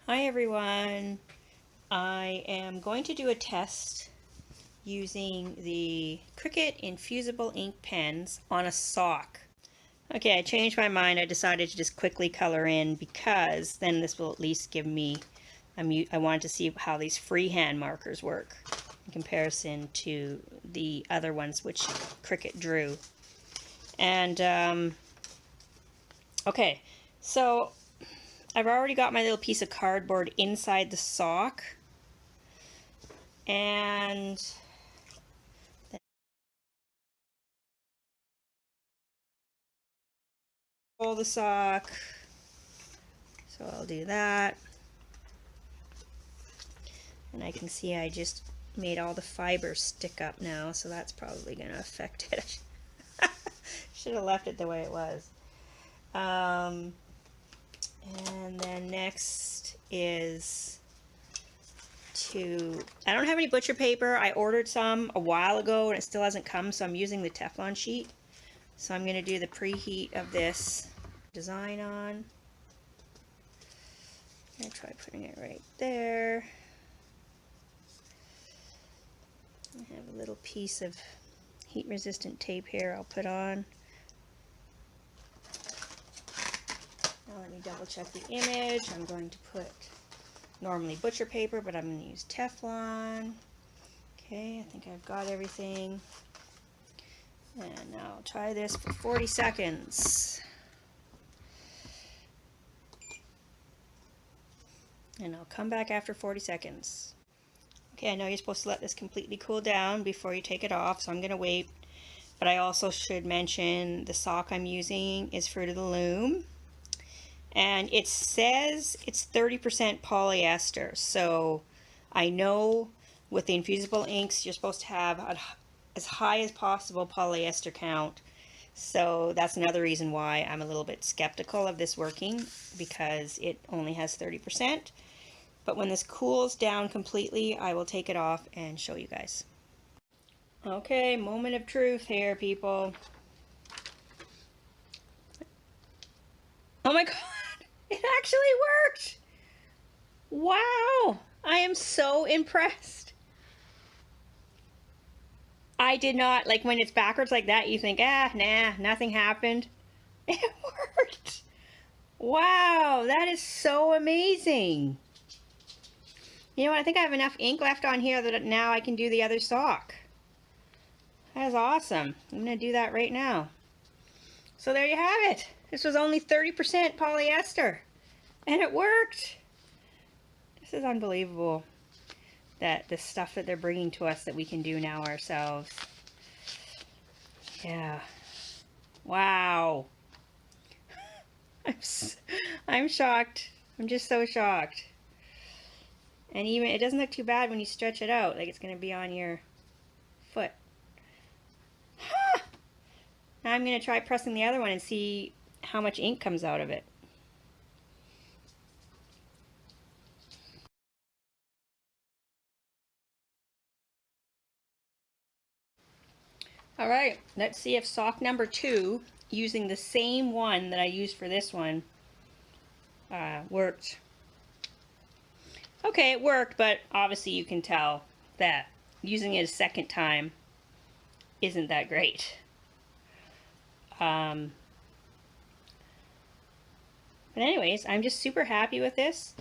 Hi everyone. I am going to do a test using the Cricut Infusible ink pens on a sock. Okay, I changed my mind. I decided to just quickly color in because then this will at least give me, I wanted to see how these freehand markers work in comparison to the other ones which Cricut drew. And okay, so I've already got my little piece of cardboard inside the sock, and pull the sock. So I'll do that. And I can see I just made all the fibers stick up now, so that's probably going to affect it. Should have left it the way it was. And then next is I don't have any butcher paper. I ordered some a while ago and it still hasn't come, so I'm using the Teflon sheet. So I'm going to do the preheat of this design on. I'm going to try putting it right there. I have a little piece of heat resistant tape here I'll put on. Now let me double check the image. I'm going to put normally butcher paper, but I'm going to use Teflon. Okay, I think I've got everything. And now I'll try this for 40 seconds. And I'll come back after 40 seconds. Okay, I know you're supposed to let this completely cool down before you take it off, so I'm going to wait. But I also should mention the sock I'm using is Fruit of the Loom. And it says it's 30% polyester. So I know with the infusible inks, you're supposed to have as high as possible polyester count. So that's another reason why I'm a little bit skeptical of this working, because it only has 30%. But when this cools down completely, I will take it off and show you guys. Okay, moment of truth here, people. Oh my god, it actually worked! Wow, I am so impressed. I did not, like when it's backwards like that, you think, nah, nothing happened. It worked! Wow, that is so amazing. You know what, I think I have enough ink left on here that now I can do the other sock. That is awesome. I'm going to do that right now. So there you have it. This was only 30% polyester. And it worked. This is unbelievable. That the stuff that they're bringing to us that we can do now ourselves. Yeah. Wow. I'm shocked. I'm just so shocked. And even, it doesn't look too bad when you stretch it out, like it's going to be on your foot. Huh! Now I'm going to try pressing the other one and see how much ink comes out of it. Alright, let's see if sock number 2, using the same one that I used for this one, worked. Okay, it worked, but obviously you can tell that using it a second time isn't that great. But anyways, I'm just super happy with this.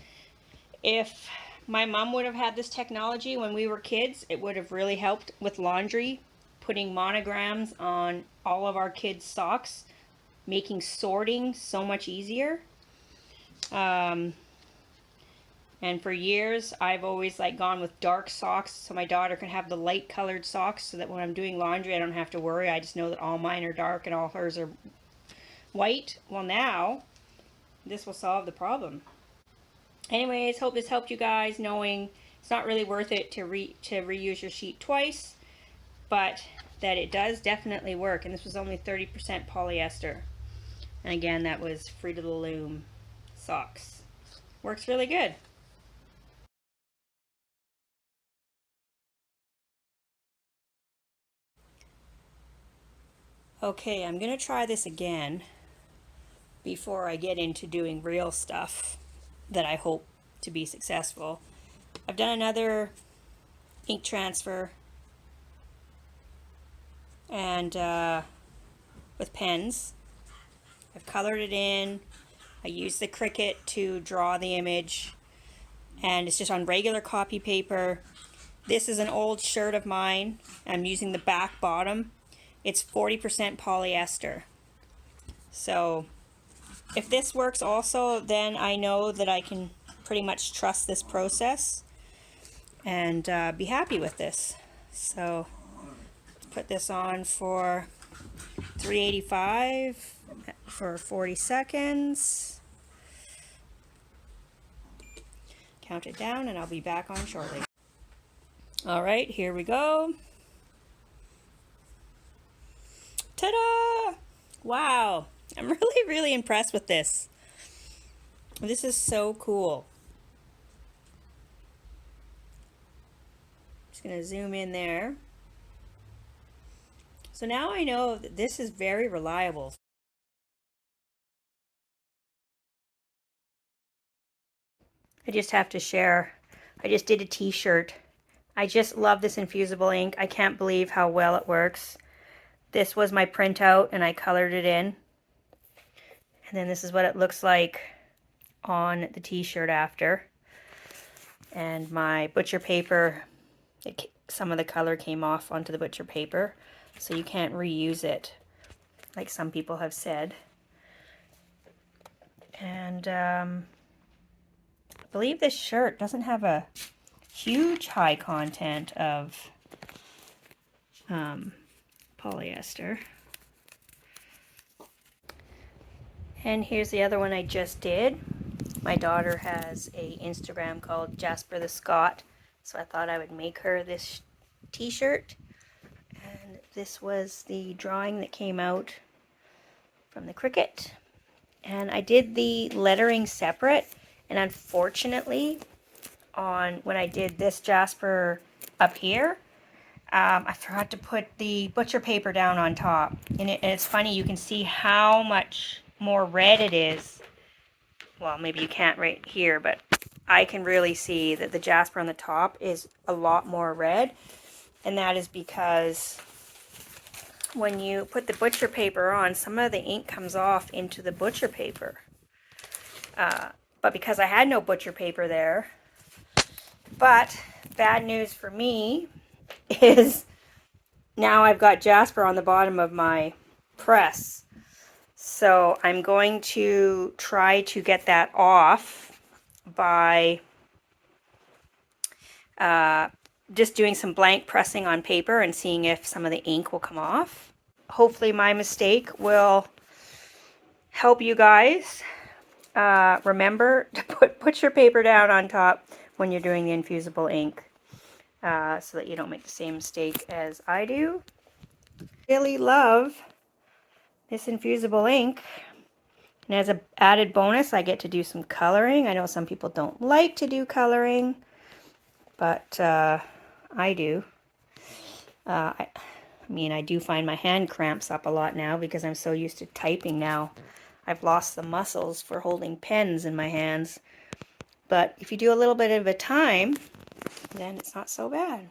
If my mom would have had this technology when we were kids, it would have really helped with laundry, putting monograms on all of our kids' socks, making sorting so much easier. And for years, I've always gone with dark socks so my daughter can have the light colored socks so that when I'm doing laundry, I don't have to worry. I just know that all mine are dark and all hers are white. Well, now this will solve the problem. Anyways, hope this helped you guys, knowing it's not really worth it to reuse your sheet twice, but that it does definitely work. And this was only 30% polyester. And again, that was Fruit of the Loom socks. Works really good. Okay, I'm going to try this again before I get into doing real stuff that I hope to be successful. I've done another ink transfer and with pens. I've colored it in. I used the Cricut to draw the image, and it's just on regular copy paper. This is an old shirt of mine. I'm using the back bottom. It's 40% polyester. So if this works also, then I know that I can pretty much trust this process and be happy with this. So let's put this on for 385 for 40 seconds. Count it down and I'll be back on shortly. All right, here we go. Ta-da! Wow, I'm really impressed with this. This is so cool. Just gonna zoom in there. So now I know that this is very reliable. I just have to share. I just did a t-shirt. I just love this Infusible ink. I can't believe how well it works. This was my printout and I colored it in. And then this is what it looks like on the t-shirt after. And my butcher paper, some of the color came off onto the butcher paper, so you can't reuse it like some people have said. And I believe this shirt doesn't have a huge high content of polyester. And here's the other one I just did. My daughter has a Instagram called Jasper the Scot, so I thought I would make her this t-shirt. And this was the drawing that came out from the Cricut. And I did the lettering separate, and unfortunately when I did this Jasper up here, I forgot to put the butcher paper down on top. And it's funny, you can see how much more red it is. Well, maybe you can't right here, but I can really see that the Jasper on the top is a lot more red. And that is because when you put the butcher paper on, some of the ink comes off into the butcher paper. But because I had no butcher paper there, but bad news for me is now I've got Jasper on the bottom of my press. So I'm going to try to get that off by just doing some blank pressing on paper and seeing if some of the ink will come off. Hopefully my mistake will help you guys remember to put butcher paper down on top when you're doing the Infusible ink, so that you don't make the same mistake as I do. Really love this Infusible ink. And as an added bonus, I get to do some coloring. I know some people don't like to do coloring, but I do. I mean, I do find my hand cramps up a lot now because I'm so used to typing now. I've lost the muscles for holding pens in my hands. But if you do a little bit at a time, then it's not so bad.